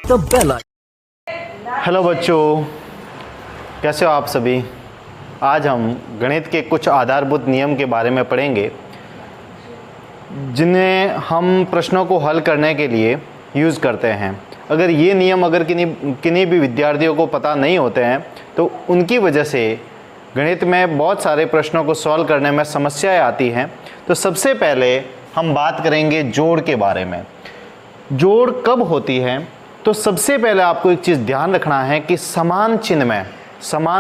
the bell icon. Hello बच्चों, कैसे हो आप सभी। आज हम गणित के कुछ आधारभूत नियम के बारे में पढ़ेंगे जिन्हें हम प्रश्नों को हल करने के लिए यूज़ करते हैं। अगर ये नियम किन्हीं भी विद्यार्थियों को पता नहीं होते हैं तो उनकी वजह से गणित में बहुत सारे प्रश्नों को सॉल्व करने में समस्याएं आती हैं। तो सबसे पहले हम बात करेंगे जोड़ के बारे में। जोड़ कब होती है? तो सबसे पहले आपको एक चीज़ ध्यान रखना है कि समान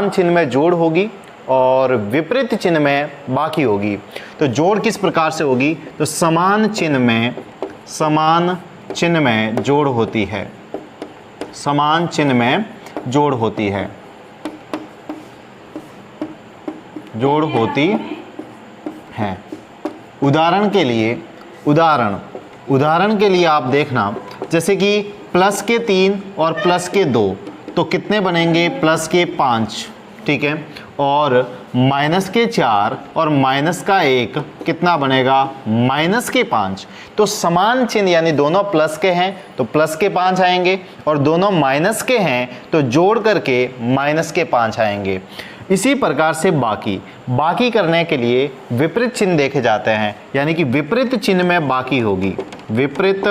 चिन्ह में जोड़ होगी और विपरीत चिन्ह में बाकी होगी। तो जोड़ किस प्रकार से होगी? तो समान चिन्ह में जोड़ होती है, समान चिन्ह में जोड़ होती है, जोड़ होती है। उदाहरण के लिए आप देखना, जैसे कि प्लस के 3 और प्लस के 2 तो कितने बनेंगे? प्लस के 5, ठीक है। और माइनस के 4 और माइनस का 1 कितना बनेगा? माइनस के 5। तो समान चिन्ह यानी दोनों प्लस के हैं तो प्लस के 5 आएंगे, और दोनों माइनस के हैं तो जोड़ करके माइनस के 5 आएंगे। इसी प्रकार से बाकी करने के लिए विपरीत चिन्ह देखे जाते हैं, यानी कि विपरीत चिन्ह में बाकी होगी, विपरीत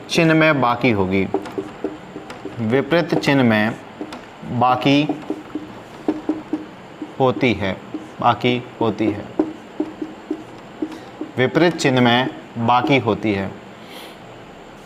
चिन्ह में बाकी होगी, विपरीत चिन्ह में बाकी होती है, बाकी होती है, विपरीत चिन्ह में बाकी होती है।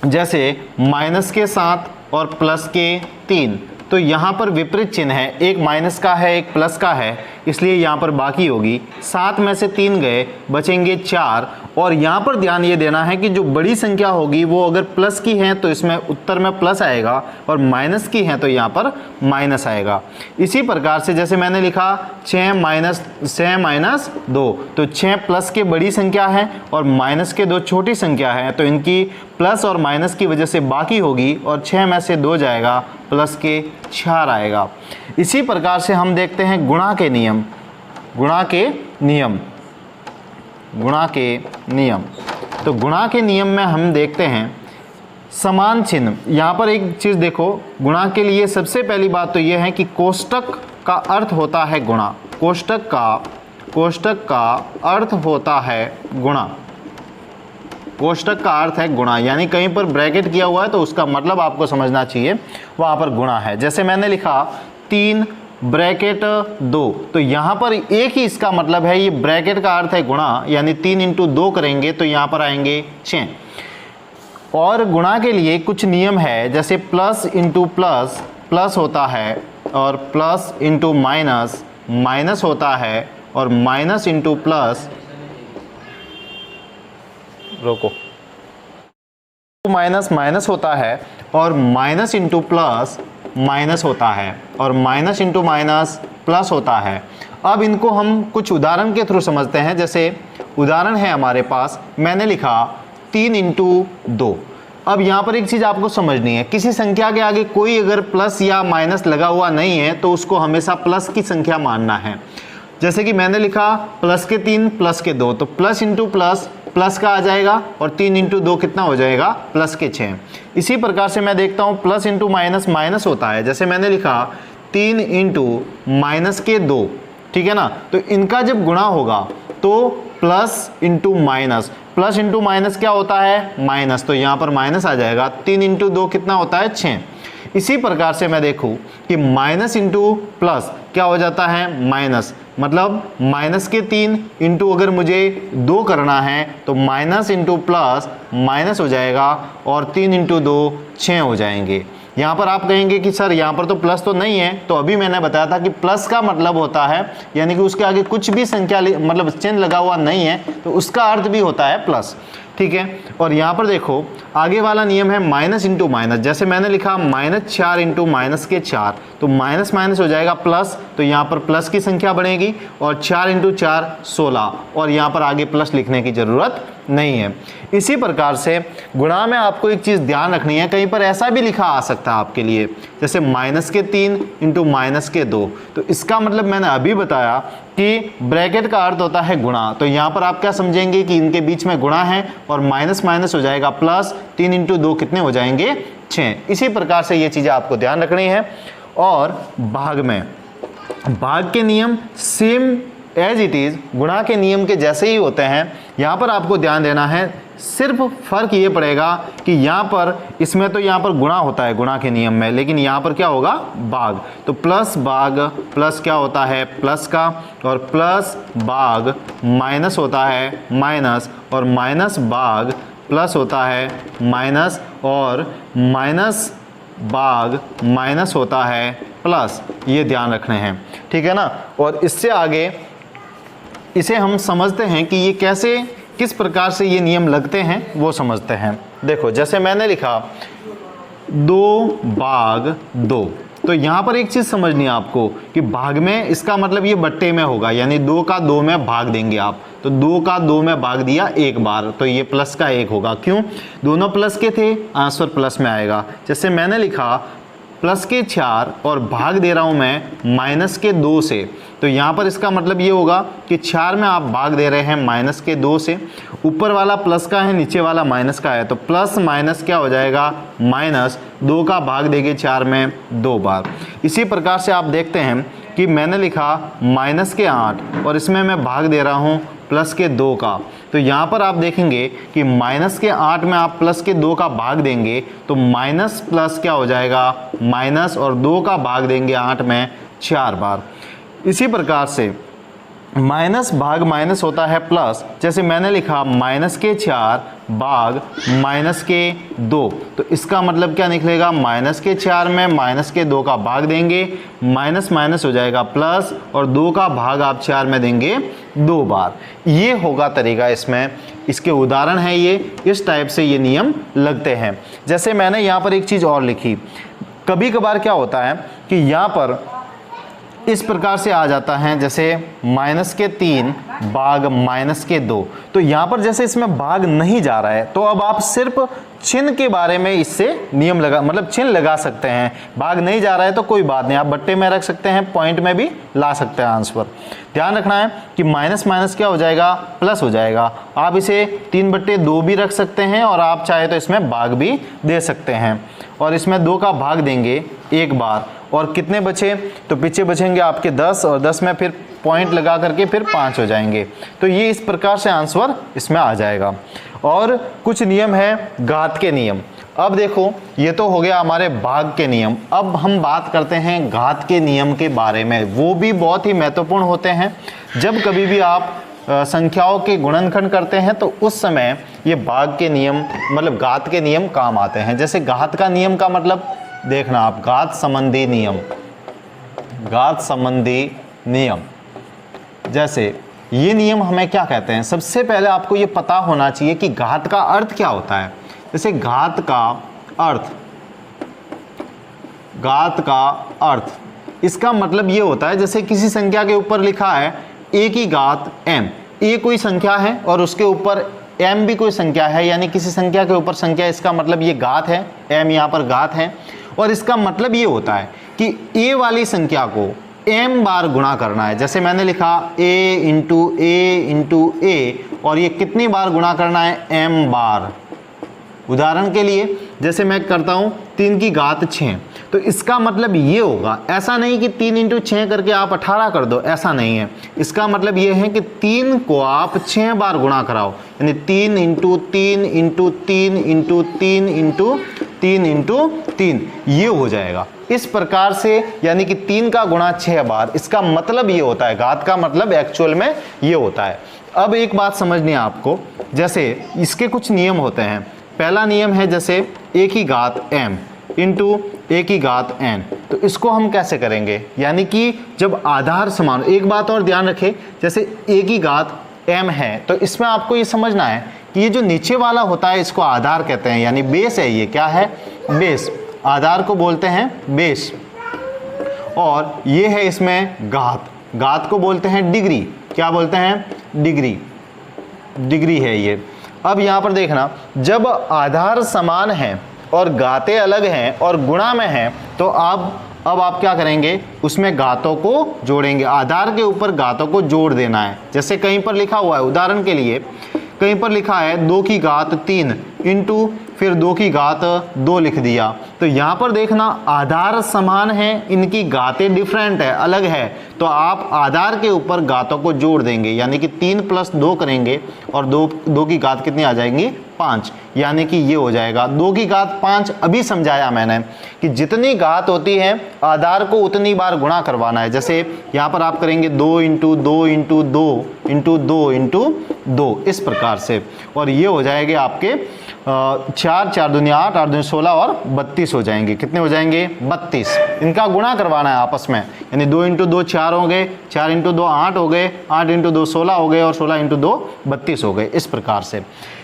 जैसे माइनस के 7 और प्लस के 3 तो यहाँ पर विपरीत चिन्ह है, एक माइनस का है एक प्लस का है, इसलिए यहाँ पर बाकी होगी। 7 में से 3 गए, बचेंगे 4। और यहाँ पर ध्यान ये देना है कि जो बड़ी संख्या होगी वो अगर प्लस की है तो इसमें उत्तर में प्लस आएगा, और माइनस की है तो यहाँ पर माइनस आएगा। इसी प्रकार से जैसे मैंने लिखा 6 माइनस 2 तो 6 प्लस के बड़ी संख्या है और माइनस के 2 छोटी संख्या है, तो इनकी प्लस और माइनस की वजह से बाकी होगी, और 6 में से 2 जाएगा, प्लस के 4 आएगा। इसी प्रकार से हम देखते हैं गुणा के नियम। तो गुणा के नियम में हम देखते हैं समान चिन्ह। यहाँ पर एक चीज़ देखो, गुणा के लिए सबसे पहली बात तो यह है कि कोष्टक का अर्थ होता है गुणा। कोष्टक का अर्थ होता है गुणा। कोष्टक का अर्थ है गुणा, यानी कहीं पर ब्रैकेट किया हुआ है तो उसका मतलब आपको समझना चाहिए वहाँ पर गुणा है। जैसे मैंने लिखा 3 ब्रैकेट 2 तो यहाँ पर एक ही इसका मतलब है, ये ब्रैकेट का अर्थ है गुणा, यानी 3 इंटू 2 करेंगे तो यहाँ पर आएंगे 6। और गुणा के लिए कुछ नियम है, जैसे प्लस इंटू प्लस प्लस होता है, और प्लस इंटू माइनस माइनस होता है, और minus into plus minus minus होता है, और माइनस इंटू प्लस माइनस होता है, और माइनस इंटू माइनस प्लस होता है। अब इनको हम कुछ उदाहरण के थ्रू समझते हैं। जैसे उदाहरण है हमारे पास, मैंने लिखा 3 इंटू 2। अब यहाँ पर एक चीज़ आपको समझनी है, किसी संख्या के आगे कोई अगर प्लस या माइनस लगा हुआ नहीं है तो उसको हमेशा प्लस की संख्या मानना है। जैसे कि मैंने लिखा प्लस के 3 प्लस के 2 तो प्लस इंटू प्लस प्लस का आ जाएगा, और 3 इंटू 2 कितना हो जाएगा? प्लस के 6। इसी प्रकार से मैं देखता हूँ प्लस इंटू माइनस माइनस होता है। जैसे मैंने लिखा 3 इंटू माइनस के 2, ठीक है ना। तो इनका जब गुणा होगा तो प्लस इंटू माइनस क्या होता है? माइनस, तो यहाँ पर माइनस आ जाएगा। 3 इंटू 2 कितना होता है? 6। इसी प्रकार से मैं देखूं कि माइनस इंटू प्लस क्या हो जाता है? माइनस, मतलब माइनस के 3 इंटू अगर मुझे 2 करना है तो माइनस इंटू प्लस माइनस हो जाएगा, और 3 इंटू 2 6 हो जाएंगे। यहाँ पर आप कहेंगे कि सर यहाँ पर तो प्लस तो नहीं है, तो अभी मैंने बताया था कि प्लस का मतलब होता है यानी कि उसके आगे कुछ भी संख्या मतलब चिन्ह लगा हुआ नहीं है तो उसका अर्थ भी होता है प्लस, ठीक है। और यहाँ पर देखो आगे वाला नियम है माइनस इंटू माइनस। जैसे मैंने लिखा -4 इंटू माइनस के 4 तो माइनस माइनस हो जाएगा प्लस, तो यहाँ पर प्लस की संख्या बनेगी, और 4 इंटू 4 16, और यहाँ पर आगे प्लस लिखने की ज़रूरत नहीं है। इसी प्रकार से गुणा में आपको एक चीज़ ध्यान रखनी है, कहीं पर ऐसा भी लिखा आ सकता है आपके लिए, जैसे -3 इंटू -2। तो इसका मतलब मैंने अभी बताया कि ब्रैकेट का अर्थ होता है गुणा, तो यहाँ पर आप क्या समझेंगे कि इनके बीच में गुणा है और माइनस माइनस हो जाएगा प्लस, 3 इंटू 2 कितने हो जाएंगे 6। इसी प्रकार से ये चीज़ें आपको ध्यान रखनी है। और भाग में भाग के नियम सेम एज इट इज़ गुणा के नियम के जैसे ही होते हैं। यहाँ पर आपको ध्यान देना है, सिर्फ फर्क ये पड़ेगा कि यहाँ पर इसमें तो यहाँ पर गुणा होता है गुणा के नियम में, लेकिन यहाँ पर क्या होगा भाग। तो प्लस भाग प्लस क्या होता है प्लस का, और प्लस भाग माइनस होता है माइनस, और माइनस भाग प्लस होता है माइनस, और माइनस भाग माइनस होता है प्लस। ये ध्यान रखने हैं, ठीक है ना। और इससे आगे इसे हम समझते हैं कि ये कैसे किस प्रकार से ये नियम लगते हैं वो समझते हैं। देखो जैसे मैंने लिखा 2 भाग 2, तो यहाँ पर एक चीज़ समझनी है आपको कि भाग में इसका मतलब ये बट्टे में होगा, यानी 2 का 2 में भाग देंगे आप। तो 2 का 2 में भाग दिया एक बार, तो ये प्लस का 1 होगा। क्यों? दोनों प्लस के थे, आंसर प्लस में आएगा। जैसे मैंने लिखा प्लस के 4 और भाग दे रहा हूँ मैं माइनस के 2 से, तो यहाँ पर इसका मतलब ये होगा कि 4 में आप भाग दे रहे हैं माइनस के 2 से। ऊपर वाला प्लस का है, नीचे वाला माइनस का है, तो प्लस माइनस क्या हो जाएगा माइनस। 2 का भाग देंगे 4 में 2 बार। इसी प्रकार से आप देखते हैं कि मैंने लिखा माइनस के 8 और इसमें मैं भाग दे रहा हूँ प्लस के 2 का, तो यहाँ पर आप देखेंगे कि माइनस के 8 में आप प्लस के 2 का भाग देंगे तो माइनस प्लस क्या हो जाएगा माइनस, और 2 का भाग देंगे 8 में 4 बार। इसी प्रकार से माइनस भाग माइनस होता है प्लस। जैसे मैंने लिखा माइनस के 4 भाग माइनस के 2, तो इसका मतलब क्या निकलेगा माइनस के 4 में माइनस के 2 का भाग देंगे, माइनस माइनस हो जाएगा प्लस, और 2 का भाग आप 4 में देंगे 2 बार। ये होगा तरीका इसमें, इसके उदाहरण है ये, इस टाइप से ये नियम लगते हैं। जैसे मैंने यहाँ पर एक चीज़ और लिखी, कभी कभार क्या होता है कि यहाँ पर इस प्रकार से आ जाता है, जैसे माइनस के 3 भाग माइनस के 2, तो यहाँ पर जैसे इसमें भाग नहीं जा रहा है, तो अब आप सिर्फ चिन्ह के बारे में इससे नियम लगा मतलब चिन्ह लगा सकते हैं। भाग नहीं जा रहा है तो कोई बात नहीं, आप बट्टे में रख सकते हैं, पॉइंट में भी ला सकते हैं आंसर। ध्यान रखना है कि माइनस माइनस क्या हो जाएगा प्लस हो जाएगा। आप इसे 3/2 भी रख सकते हैं, और आप चाहे तो इसमें भाग भी दे सकते हैं, और इसमें 2 का भाग देंगे एक बार, और कितने बचे, तो पीछे बचेंगे आपके 10, और 10 में फिर पॉइंट लगा करके फिर 5 हो जाएंगे। तो ये इस प्रकार से आंसर इसमें आ जाएगा। और कुछ नियम है घात के नियम। अब देखो ये तो हो गया हमारे भाग के नियम, अब हम बात करते हैं घात के नियम के बारे में। वो भी बहुत ही महत्वपूर्ण होते हैं। जब कभी भी आप संख्याओं के गुणनखंड करते हैं तो उस समय ये भाग के नियम मतलब घात के नियम काम आते हैं। जैसे घात का नियम का मतलब देखना आप, घात संबंधी नियम, घात संबंधी नियम, जैसे ये नियम हमें क्या कहते हैं। सबसे पहले आपको ये पता होना चाहिए कि घात का अर्थ क्या होता है। जैसे घात का अर्थ इसका मतलब ये होता है, जैसे किसी संख्या के ऊपर लिखा है a की घात m, a कोई संख्या है और उसके ऊपर m भी कोई संख्या है, यानी किसी संख्या के ऊपर संख्या, इसका मतलब ये घात है, m यहाँ पर घात है। और इसका मतलब ये होता है कि a वाली संख्या को m बार गुणा करना है। जैसे मैंने लिखा a इंटू a, और ये कितनी बार गुणा करना है m बार। उदाहरण के लिए जैसे मैं करता हूँ 3 की घात 6, तो इसका मतलब ये होगा, ऐसा नहीं कि 3 इंटू 6 करके आप 18 कर दो, ऐसा नहीं है। इसका मतलब ये है कि 3 को आप 6 बार गुणा कराओ, यानी 3 into 3 into 3 into 3 into 3 into 3, ये हो जाएगा इस प्रकार से, यानी कि 3 का गुणा 6 बार। इसका मतलब ये होता है, घात का मतलब एक्चुअल में ये होता है। अब एक बात समझनी है आपको, जैसे इसके कुछ नियम होते हैं। पहला नियम है जैसे a की घात m इंटू a की घात n, तो इसको हम कैसे करेंगे, यानी कि जब आधार समान। एक बात और ध्यान रखें, जैसे a की घात m है, तो इसमें आपको ये समझना है कि ये जो नीचे वाला होता है इसको आधार कहते हैं, यानी बेस है। ये क्या है, बेस, आधार को बोलते हैं बेस। और ये है इसमें घात, घात को बोलते हैं डिग्री। क्या बोलते हैं, डिग्री, डिग्री है ये। अब यहाँ पर देखना, जब आधार समान है और घातें अलग हैं और गुणा में हैं तो अब आप क्या करेंगे, उसमें घातों को जोड़ेंगे। आधार के ऊपर घातों को जोड़ देना है। जैसे कहीं पर लिखा हुआ है, उदाहरण के लिए कहीं पर लिखा है 2 की घात 3 इंटू फिर 2 की घात 2 लिख दिया। तो यहाँ पर देखना आधार समान है, इनकी घातें डिफरेंट है, अलग है, तो आप आधार के ऊपर घातों को जोड़ देंगे, यानी कि 3 + 2 करेंगे और 2 की घात कितनी आ जाएंगी, 5, यानी कि ये हो जाएगा 2 की घात 5। अभी समझाया मैंने कि जितनी घात होती है आधार को उतनी बार गुणा करवाना है। जैसे यहाँ पर आप करेंगे 2 × 2 × 2 × 2 × 2 इस प्रकार से, और ये हो जाएंगे आपके 4 × 4 = 8, 8 × 16 और 32 हो जाएंगे। कितने हो जाएंगे, 32। इनका गुणा करवाना है आपस में, यानी 2 × 2 4 हो गए, 4 × 2 8 हो गए, 8 × 2 16 हो गए और 16 × 2 32 हो गए, इस प्रकार से।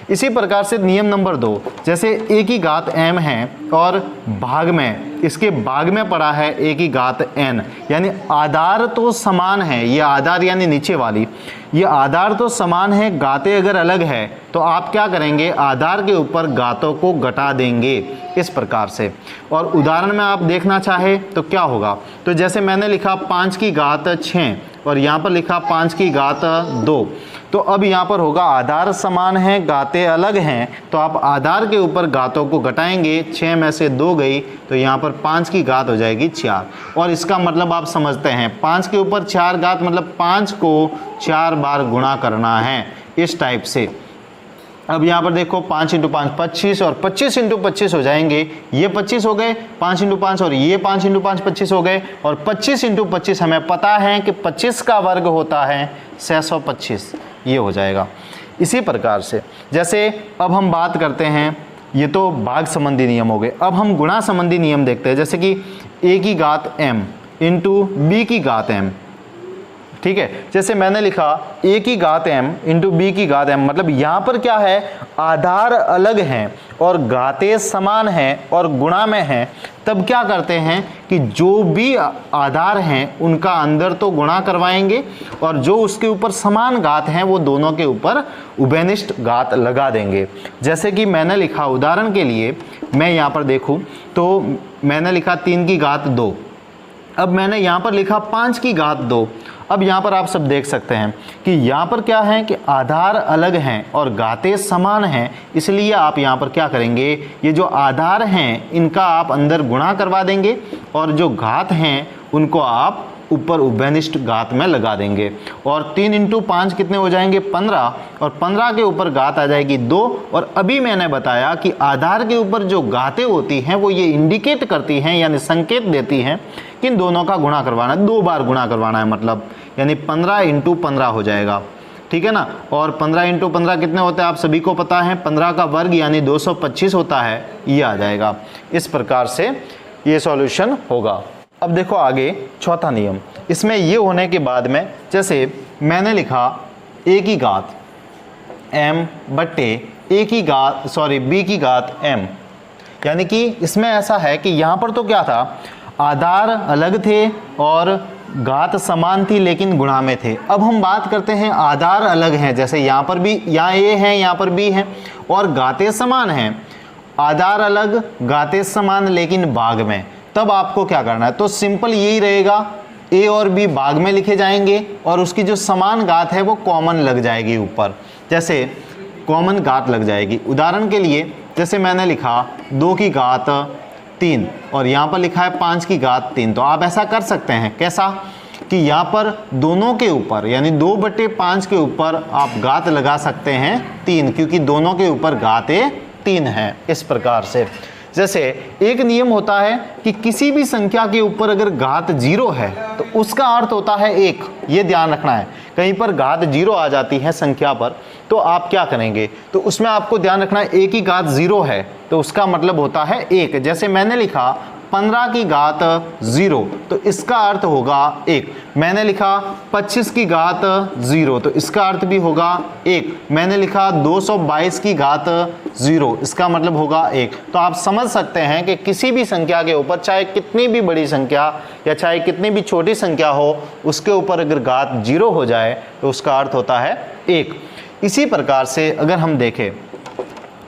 इसी प्रकार से नियम नंबर 2, जैसे a की घात m है और भाग में, इसके भाग में पड़ा है a की घात n, यानी आधार तो समान है, ये आधार यानी नीचे वाली, ये आधार तो समान है, घातें अगर अलग है तो आप क्या करेंगे, आधार के ऊपर घातों को घटा देंगे इस प्रकार से। और उदाहरण में आप देखना चाहे तो क्या होगा, तो जैसे मैंने लिखा 5 की घात 6 और यहाँ पर लिखा 5 की घात 2, तो अब यहाँ पर होगा आधार समान है, घातें अलग हैं, तो आप आधार के ऊपर घातों को घटाएंगे, 6 में से 2 गई तो यहाँ पर 5 की घात हो जाएगी 4। और इसका मतलब आप समझते हैं, 5 के ऊपर 4 घात मतलब 5 को 4 बार गुणा करना है, इस टाइप से। अब यहाँ पर देखो 5 × 5 25 और 25 × 25 हो जाएंगे, ये 25 हो गए, 5 × 5 और ये 5 × 5 25 हो गए, और 25 × 25 हमें पता है कि 25 का वर्ग होता है 625, ये हो जाएगा। इसी प्रकार से जैसे अब हम बात करते हैं, ये तो भाग संबंधी नियम हो गए, अब हम गुणा संबंधी नियम देखते हैं। जैसे कि a की घात m इंटू b की घात m, ठीक है। जैसे मैंने लिखा a की घात m इंटू b की घात m, मतलब यहाँ पर क्या है, आधार अलग हैं और घातें समान हैं और गुणा में हैं, तब क्या करते हैं कि जो भी आधार हैं उनका अंदर तो गुणा करवाएंगे और जो उसके ऊपर समान घात हैं वो दोनों के ऊपर उभयनिष्ठ घात लगा देंगे। जैसे कि मैंने लिखा, उदाहरण के लिए मैं यहाँ पर देखूँ तो मैंने लिखा 3 की घात 2, अब मैंने यहाँ पर लिखा 5 की घात 2। अब यहाँ पर आप सब देख सकते हैं कि यहाँ पर क्या है कि आधार अलग हैं और घातें समान हैं, इसलिए आप यहाँ पर क्या करेंगे, ये जो आधार हैं इनका आप अंदर गुणा करवा देंगे और जो घात हैं उनको आप ऊपर उभयनिष्ठ घात में लगा देंगे। और 3 × 5 कितने हो जाएंगे, 15, और 15 के ऊपर घात आ जाएगी 2। और अभी मैंने बताया कि आधार के ऊपर जो घातें होती हैं वो ये इंडिकेट करती हैं, यानी संकेत देती हैं कि इन दोनों का गुणा करवाना है, 2 बार गुणा करवाना है, मतलब यानी 15 × 15 हो जाएगा, ठीक है ना। और 15 × 15 कितने होते हैं आप सभी को पता है, 15 का वर्ग यानी 225 होता है, ये आ जाएगा। इस प्रकार से ये सॉल्यूशन होगा। अब देखो आगे चौथा नियम, इसमें ये होने के बाद में जैसे मैंने लिखा a की घात m बट्टे b की घात m, यानी कि इसमें ऐसा है कि यहाँ पर तो क्या था, आधार अलग थे और घात समान थी लेकिन गुणा में थे। अब हम बात करते हैं आधार अलग हैं, जैसे यहाँ पर भी, यहाँ a है यहाँ पर b है, और घातें समान हैं, आधार अलग घातें समान लेकिन भाग में, तब आपको क्या करना है, तो सिंपल यही रहेगा, a और b भाग में लिखे जाएंगे और उसकी जो समान घात है वो कॉमन लग जाएगी ऊपर, जैसे कॉमन घात लग जाएगी। उदाहरण के लिए जैसे मैंने लिखा 2 की घात 3 और यहाँ पर लिखा है 5 की घात 3, तो आप ऐसा कर सकते हैं, कैसा कि यहाँ पर दोनों के ऊपर यानी 2/5 के ऊपर आप घात लगा सकते हैं 3, क्योंकि दोनों के ऊपर घातें 3 हैं। इस प्रकार से जैसे एक नियम होता है कि किसी भी संख्या के ऊपर अगर घात 0 है तो उसका अर्थ होता है 1, ये ध्यान रखना है। कहीं पर घात 0 आ जाती है संख्या पर तो आप क्या करेंगे, तो उसमें आपको ध्यान रखना है a की घात 0 है तो उसका मतलब होता है 1। जैसे मैंने लिखा 15 की घात 0 तो इसका अर्थ होगा 1। मैंने लिखा 25 की घात 0 तो इसका अर्थ भी होगा 1। मैंने लिखा 222 की घात 0, इसका मतलब होगा 1। तो आप समझ सकते हैं कि किसी भी संख्या के ऊपर, चाहे कितनी भी बड़ी संख्या या चाहे कितनी भी छोटी संख्या हो, उसके ऊपर अगर घात 0 हो जाए तो उसका अर्थ होता है 1। इसी प्रकार से अगर हम देखें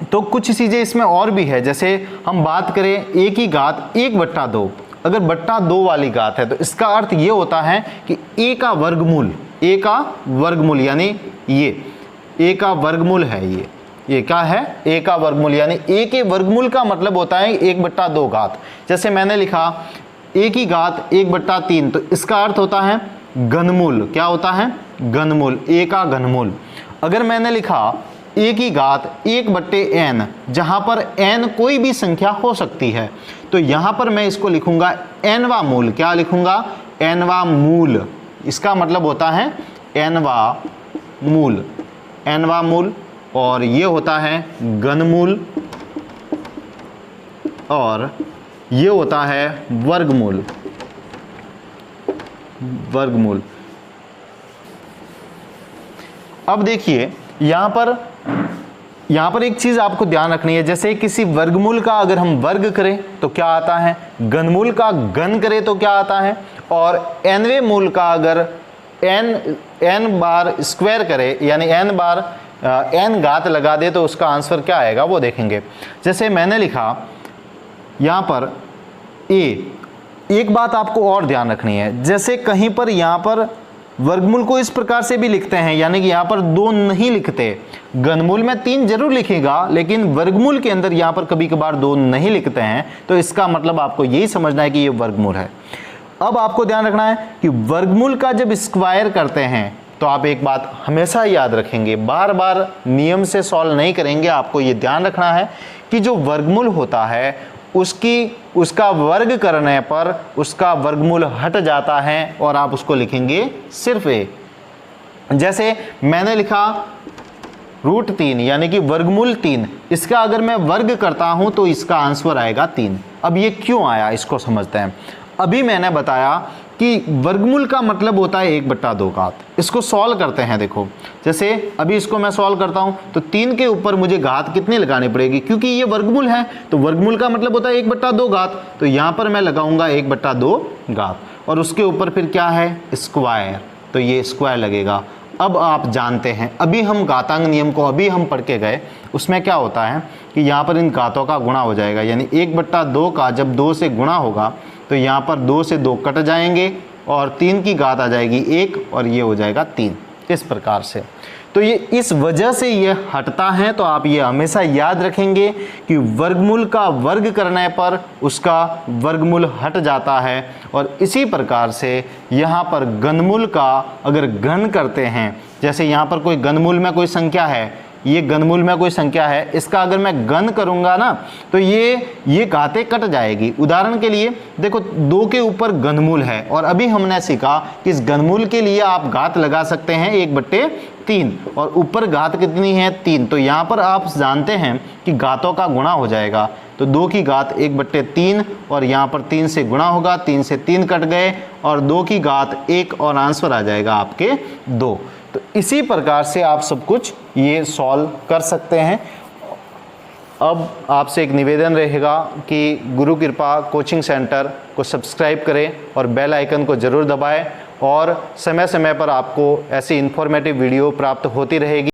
तो कुछ चीज़ें इसमें और भी है, जैसे हम बात करें a की घात 1/2, अगर बट्टा 2 वाली घात है तो इसका अर्थ ये होता है कि a का वर्गमूल यानी ये a का वर्गमूल है, ये क्या है, a का वर्गमूल, यानी a के वर्गमूल का मतलब होता है 1/2 घात। जैसे मैंने लिखा a की घात 1/3, तो इसका अर्थ होता है घनमूल, क्या होता है, घनमूल, a का घनमूल। अगर मैंने लिखा a की घात 1/n, जहां पर n कोई भी संख्या हो सकती है, तो यहां पर मैं इसको लिखूंगा nवा मूल, क्या लिखूंगा, nवा मूल। इसका मतलब होता है nवा मूल, और ये होता है घनमूल, और ये होता है वर्गमूल। अब देखिए यहाँ पर एक चीज आपको ध्यान रखनी है, जैसे किसी वर्गमूल का अगर हम वर्ग करें तो क्या आता है, घनमूल का घन करें तो क्या आता है, और nवें मूल का अगर n बार स्क्वायर करे यानी n बार n घात लगा दे तो उसका आंसर क्या आएगा वो देखेंगे। जैसे मैंने लिखा यहाँ पर a, एक बात आपको और ध्यान रखनी है, जैसे कहीं पर यहाँ पर वर्गमूल को इस प्रकार से भी लिखते हैं, यानी कि यहाँ पर 2 नहीं लिखते, घनमूल में 3 जरूर लिखेगा लेकिन वर्गमूल के अंदर यहाँ पर कभी कभार 2 नहीं लिखते हैं, तो इसका मतलब आपको यही समझना है कि ये वर्गमूल है। अब आपको ध्यान रखना है कि वर्गमूल का जब स्क्वायर करते हैं तो आप एक बात हमेशा याद रखेंगे, बार बार नियम से सॉल्व नहीं करेंगे, आपको ये ध्यान रखना है कि जो वर्गमूल होता है उसका वर्ग करने पर उसका वर्गमूल हट जाता है और आप उसको लिखेंगे सिर्फ a। जैसे मैंने लिखा √3 यानी कि वर्गमूल 3, इसका अगर मैं वर्ग करता हूं तो इसका आंसर आएगा 3। अब ये क्यों आया इसको समझते हैं। अभी मैंने बताया कि वर्गमूल का मतलब होता है 1/2 घात। इसको सॉल्व करते हैं, देखो जैसे अभी इसको मैं सॉल्व करता हूं तो 3 के ऊपर मुझे घात कितनी लगानी पड़ेगी, क्योंकि ये वर्गमूल है तो वर्गमूल का मतलब होता है 1/2 घात, तो यहां पर मैं लगाऊंगा 1/2 घात और उसके ऊपर फिर क्या है, स्क्वायर, तो ये स्क्वायर लगेगा। अब आप जानते हैं, अभी हम घातांक नियम को अभी हम पढ़ के गए, उसमें क्या होता है कि यहाँ पर इन घातों का गुणा हो जाएगा, यानी 1/2 का जब 2 से गुणा होगा तो यहाँ पर 2 से 2 कट जाएंगे और 3 की घात आ जाएगी 1 और ये हो जाएगा 3, इस प्रकार से। तो ये इस वजह से ये हटता है, तो आप ये हमेशा याद रखेंगे कि वर्गमूल का वर्ग करने पर उसका वर्गमूल हट जाता है, और इसी प्रकार से यहाँ पर घनमूल का अगर घन करते हैं, जैसे यहाँ पर कोई घनमूल में कोई संख्या है, ये घनमूल में कोई संख्या है, इसका अगर मैं घन करूंगा ना तो ये घातें कट जाएगी। उदाहरण के लिए देखो 2 के ऊपर घनमूल है और अभी हमने सीखा कि इस घनमूल के लिए आप घात लगा सकते हैं 1/3 और ऊपर घात कितनी है 3, तो यहाँ पर आप जानते हैं कि घातों का गुणा हो जाएगा, तो 2 की घात 1/3 और यहाँ पर 3 से गुणा होगा, 3 से 3 कट गए और 2 की घात 1 और आंसर आ जाएगा आपके 2। तो इसी प्रकार से आप सब कुछ ये सॉल्व कर सकते हैं। अब आपसे एक निवेदन रहेगा कि गुरु कृपा कोचिंग सेंटर को सब्सक्राइब करें और बेल आइकन को ज़रूर दबाएं, और समय समय पर आपको ऐसी इन्फॉर्मेटिव वीडियो प्राप्त होती रहेगी।